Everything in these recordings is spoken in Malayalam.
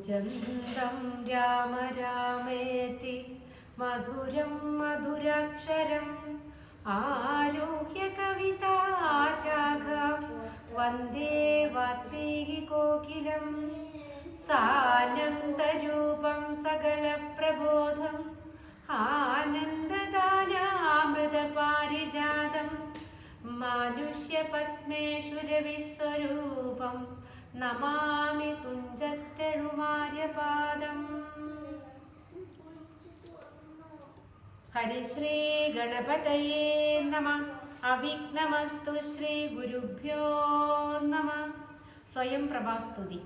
കൂജന്തം രാമ രാമേതി മധുരം മധുരാക്ഷരം ആരോഹ്യ കവിതാശാഖാം വന്ദേ വാത്മീകി കോകിലം സാനന്ദരൂപം സകല പ്രബോധം ആനന്ദദാനാമൃതപാരിജാതം മാനുഷ്യപത്മേശ്വരവിസ്വരൂപം നമാമി തുഞ്ചത്തെഴുമാര്യപാദം. ഹരിശ്രീ ഗണപതയേ നമഃ. അവിഘ്നമസ്തു ശ്രീ ഗുരുഭ്യോ നമഃ. സ്വയം പ്രഭാസ്തുതി.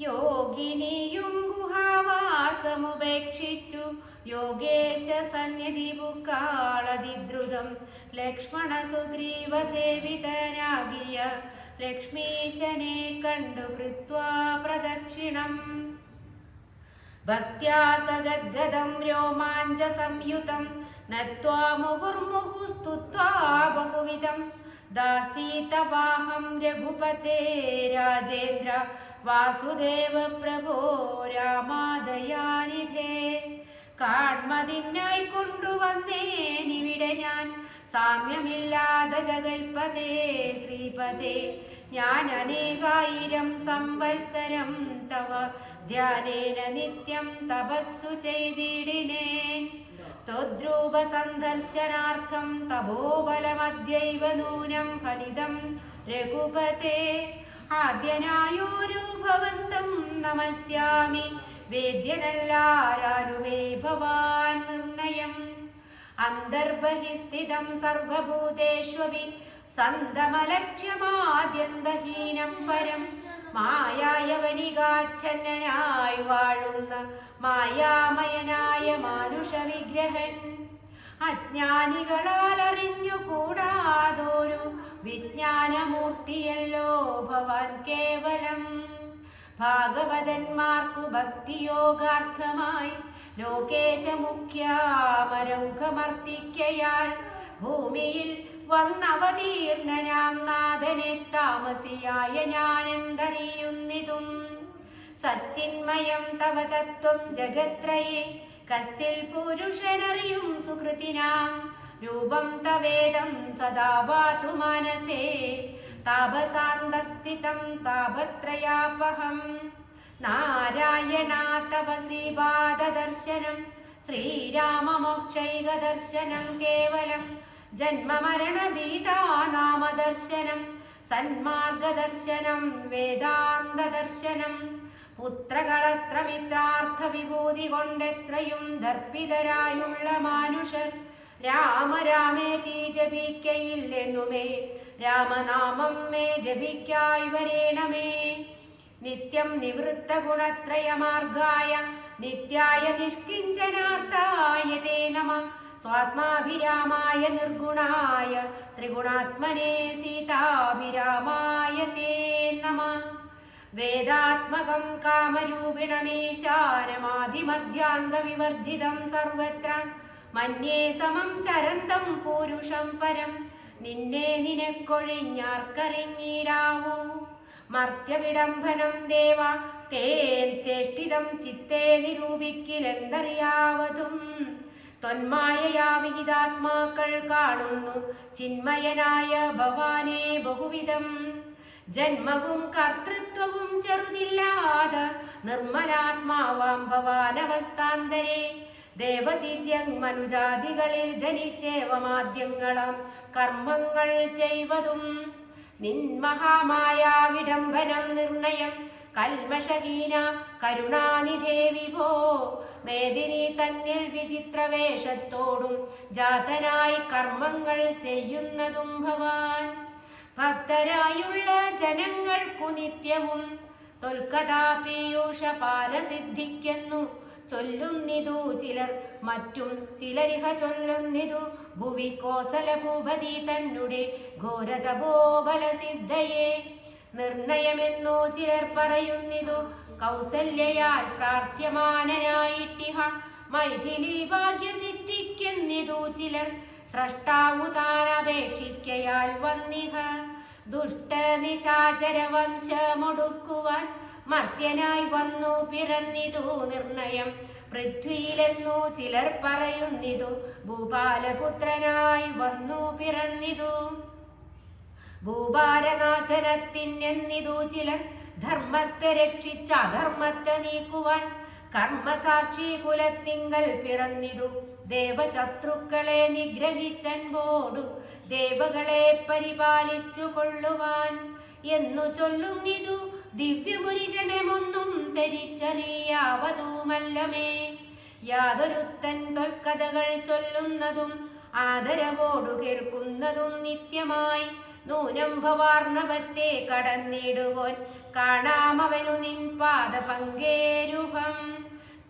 യോഗിനിയും ഗുഹാവാസമുപേക്ഷിച്ചു യോഗേശ സന്നിധി പുക്കാളതിദ്രുതം ലക്ഷ്മണ സുഗ്രീവ സേവിതനാകിയ ലക്ഷ്മീശനെ കണ്ടു കൃത്വാ പ്രദക്ഷിണം ഭക്ത്യാ സഗദ്ഗദം രോമാഞ്ച സംയുതം നത്വാ മുഹുർമുഹുസ്തുത്വാ ബഹുവിധം ദാസീതവാഹം രഘുപതേ രാജേന്ദ്ര വാസുദേവ പ്രഭോ രാമാദയാനിധേ. കാൺമതിനായി കൊണ്ടുവന്നേനിവിടെ ഞാൻ സാമ്യമില്ലാതെ ജഗൽപതേ ശ്രീപതേ. ഞാൻ അനേകായിരം സംവത്സരം തവ ധ്യാനേന നിത്യം തപസ്സു ചെയ്തിടിനേൻ. ത്വദ്രൂപ സന്ദർശനാർത്ഥം തപോബലമദ്യൈവ നൂനം ഫലിതം രഘുപതേ. ആദ്യനായോരു ഭവന്തം നമസ്യാമി വേദ്യനല്ലാരാരുമേ ഭവാൻ നിർണയം. അന്തർബഹിസ്ഥിതം സർവഭൂതേഷ്വപി സന്തമലക്ഷ്യമാദ്യന്തഹീനം പരം മായായവനികാച്ഛന്നനായി വാഴുന്ന മായാമയനായ മാനുഷവിഗ്രഹൻ. അജ്ഞാനികളാൽ അറിഞ്ഞുകൂടാതൊരു വിജ്ഞാനമൂർത്തിയല്ലോ ഭവാൻ കേവലം. ഭാഗവതന്മാർക്കു ഭക്തിയോഗാർത്ഥമായി ലോകേശമുഖ്യാമരൗഘമർത്തിക്കയാൽ ഭൂമിയിൽ വന്നവതീർണനാം നാഥനെ താമസിയായ ഞാനെന്തറിയുന്നിതും. സച്ചിന്മയം തവ തത്വം ജഗത്രയേ കശ്ചിൽ പുരുഷനറിയും സുകൃതിനാം. രൂപം തവേദം സദാ വാതു മനസേ താപസാന്തസ്ഥിതം താപത്രയാപഹം. നാരായണാ തവ ശ്രീപാദദർശനം ശ്രീരാമമോക്ഷൈകദർശനം കേവലം. ജന്മമരണഭീതാനാമദർശനം സന്മാർഗദർശനം വേദാന്തദർശനം. പുത്രകളത്ര വിഭൂതി കൊണ്ടെത്രയും ദർപ്പിതരായുള്ള മാനുഷർ രാമ രാമേതി ജപിക്കയില്ലെന്നുമേ രാമനാമം മേ ജപിക്കായി വരേണമേ. നിത്യം നിവൃത്ത ഗുണത്രയമാർഗായ നിത്യായ നിഷ്കിഞ്ചനാർത്ഥായ തേ നമഃ. സ്വാത്മാഭിരാമായ നിർഗുണായ ത്രിഗുണാത്മനേ സീതാഭിരാമായ തേ നമഃ. വേദാത്മകം കാമരൂപിണമീശാനമാധിമധ്യാന്തവിവർജിതം സർവത്ര മന്യേ സമം ചരന്തം പൂരുഷം പരം. നിന്നെ നിനക്കൊഴിഞ്ഞാർക്കറിഞ്ഞിടാവൂ. മർത്യവിഡംബനം ദേവ തേൻ ചേഷ്ടിതം ചിത്തേ നിരൂപിക്കിലെന്തറിയാവതും. ത്വന്മായയാ വിഹിതാത്മാക്കൾ കാണുന്നു ചിന്മയനായ ഭവാനെ ബഹുവിധം. ജന്മവും കർത്തൃത്വവും ചെറുതില്ലാത നിർമ്മലാത്മാവാം ഭവാനവസ്ഥാന്തരേ. ദേവതിര്യങ് മനുജാതികളിൽ ജനിച്ചേവമാദ്യങ്ങളാം കർമ്മങ്ങൾ ചെയ്വതും. നിൻമഹാമായ വിഡംബനം നിർണയം കൽമഷഹീന കരുണാനിധേ വിഭോ. മേദിനി തന്നിൽ വിചിത്രവേഷത്തോടും ജാതനായി കർമ്മങ്ങൾ ചെയ്യുന്നതും ഭവാൻ. ഭക്തരായുള്ള ജനങ്ങൾക്കു നിത്യവും തൊൽക്കഥാപീയൂഷ പാരസിദ്ധിക്കുന്നു ചൊല്ലുന്നിതു ചിലർ. മറ്റും ചിലരിഹ ചൊല്ലുന്നിതു ഭുവി കോസല ഭൂപതി തന്നെ ഘോരതപോബലസിദ്ധയെ. നിർണയമെന്നു ചിലർ പറയുന്നിതു കൗസല്യയാൽ പ്രാർത്ഥ്യമാനനായിട്ടിഹ മൈഥിലി ഭാഗ്യസിദ്ധിക്കെന്നിതു ചിലർ. സ്രഷ്ടാവു താനപേക്ഷിക്കയാൽ വന്നിഹ. ദുഷ്ടനിശാചര വംശമൊടുക്കുവാൻ മർത്യനായി വന്നു പിറന്നിതു നിർണയം പൃഥ്വിയിലെന്നു ചിലർ പറയുന്നിതു ഭൂപാലപുത്രനായി വന്നു പിറന്നിതു ഭൂഭാരനാശനത്തിനെന്നിതു ചിലർ ധർമ്മത്തെ രക്ഷിച്ച അധർമ്മത്തെ നീക്കുവാൻ കർമ്മസാക്ഷി കുലത്തിങ്കൽ പിറന്നിതു ദേവശത്രുക്കളെ നിഗ്രഹിച്ചൻപോടു ദേവകളെ പരിപാലിച്ചു കൊള്ളുവാൻ എന്നു ചൊല്ലുന്നിതു ദിവ്യപുരിജനമൊന്നും ധരിച്ചറിയാവതുമല്ലമേ യാതൊരുത്തൻ തൊൽക്കഥകൾ ചൊല്ലുന്നതും ആദരവോടു കേൾക്കുന്നതും നിത്യമായി നൂനം ഭവാർണവത്തെ കടന്നിടുവോൻ കാണാമവനു നിൻ പാദപങ്കേരുഹം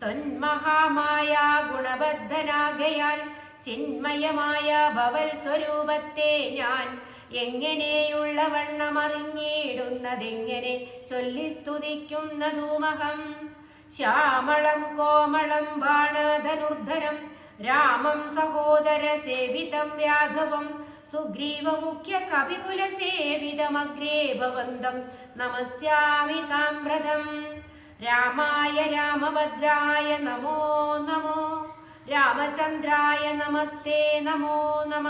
തൊന്മഹാമായ ഗുണബദ്ധനാകയാൽ ചിന്മയമായ ഭവൽ സ്വരൂപത്തെ ഞാൻ എങ്ങനെയുള്ള വണ്ണമറിഞ്ഞിടുന്നതെങ്ങനെ ചൊല്ലി സ്തുതിക്കുന്നതുമഹം ശ്യാമളം കോമളം ബാണധനുർധരം രാമം സഹോദര സേവിതം രാഘവം സുഗ്രീവ മുഖ്യ കപികുല സേവിതമഗ്രേ ഭവന്തം നമസ്യാമി സാമ്പ്രതം രാമായ രാമഭദ്രായ നമോ നമോ രാമചന്ദ്രായ നമസ്തേ നമോ നമ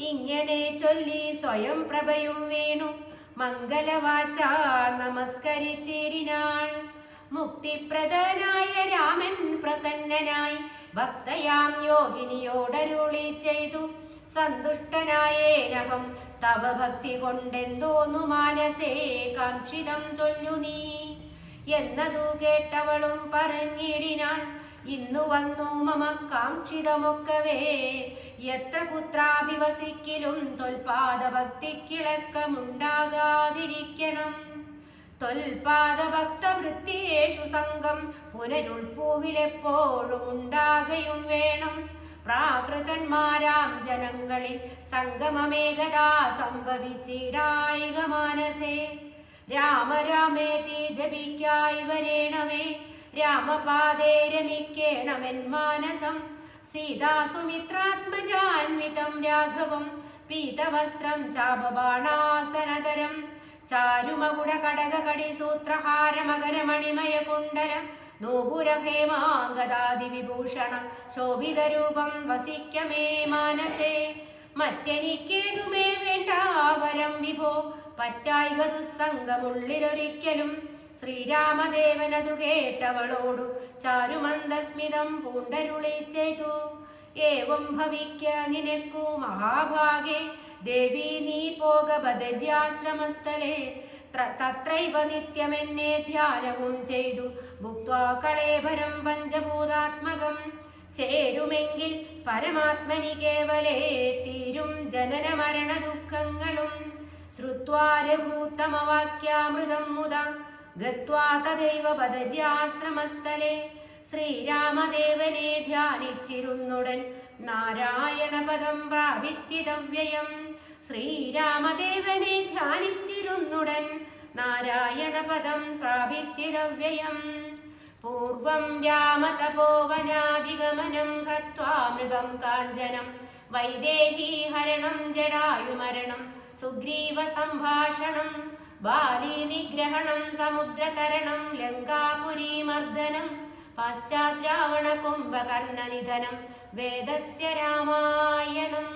ഇങ്ങനെ ചൊല്ലി സ്വയം പ്രഭയും വീണു മംഗലവാച നമസ്കരിച്ചിടിനാൾ മുക്തിപ്രദനായ രാമൻ പ്രസന്നനായി ഭക്തയാം യോഗിനിയോടരുളി ചെയ്തു സന്തുഷ്ടനായേനഹം തവ ഭക്തി കൊണ്ടെന്തോന്നു മാനസേ കാംക്ഷിതം ചൊല്ലു നീ എന്നതു കേട്ടവളും പറഞ്ഞിടിനാൾ ഇന്നു വന്നു മമ കാംക്ഷിതമൊക്കവേ എത്ര പുത്രാഭിവസിക്കലും തൊൽപാദ ഭക്തിക്കിളക്കമുണ്ടാകാതിരിക്കണം തൊൽപാദഭക്ത വൃത്തിയേഷു സംഘം പുനരുൾപ്പൂവിലെപ്പോഴും ഉണ്ടാകയും വേണം പ്രാകൃതന്മാരാം ജനങ്ങളിൽ സംഗമമേകദാ സംഭവിച്ചിടായിക മാനസേ രാമ രാമേതി ജപിക്കായി വരേണമേ രാമപാദേ രമിക്കേണമെൻ മാനസം സീതാസുമിത്രാത്മജാന്വിതം രാഘവം പീതവസ്ത്രം ചാപബാണാസനതരം ചാരുമകുട കടക കടിസൂത്രഹാരമകരമണിമയ കുണ്ടലം നൂപുരഹേമാംഗദാദി വിഭൂഷണം ശോഭിതരൂപം വസിക്കമേ മാനസേ മറ്റെനിക്കേതുമേ വേണ്ടാവരം വിഭോ പറ്റായിക ദുസ്സംഗമുള്ളിലൊരിക്കലും ശ്രീരാമദേവനതു കേട്ടവളോടു ചാരുമന്ദസ്മിതം പൂണ്ടരുളി ചെയ്തു ഏവം ഭവിക്ക നിനക്കു മഹാഭാഗേ ദേവി നീ പോക ബദര്യാശ്രമസ്ഥലേ തത്രൈവ നിത്യമെന്നെ ധ്യാനവും ചെയ്തു ഭുക്ത്വാ കളേഭരം പഞ്ചഭൂതാത്മകം ചേരുമെങ്കിൽ പരമാത്മനി കേവലേ തീരും ജനന മരണ ദുഃഖങ്ങളും ശ്രുത്വാ രഘൂത്തമവാക്യാമൃതം മുദാ ഗത്വാ തദൈവ ബദര്യാശ്രമസ്ഥലേ ശ്രീരാമദേവനെ ധ്യാനിച്ചിരുന്നുടൻ നാരായണപദം പ്രാപിച്ചിതവ്യയം ശ്രീരാമദേവനെ ധ്യാനിച്ചിരുന്നുടൻ നാരായണപദം പ്രാപിച്ചിതവ്യയം പൂർവം രാമതപോവനാധിഗമനം ഗത്വാ മൃഗം കാഞ്ചനം വൈദേഹീ ഹരണം ജടായുമരണം സുഗ്രീവ സംഭാഷണം ബാലീ നിഗ്രഹണം സമുദ്രതരണം ലങ്കാപുരീമർദ്ദനം പശ്ചാത് രാവണ കുംഭകർണനിധനം വേദസ്യ രാമായണം.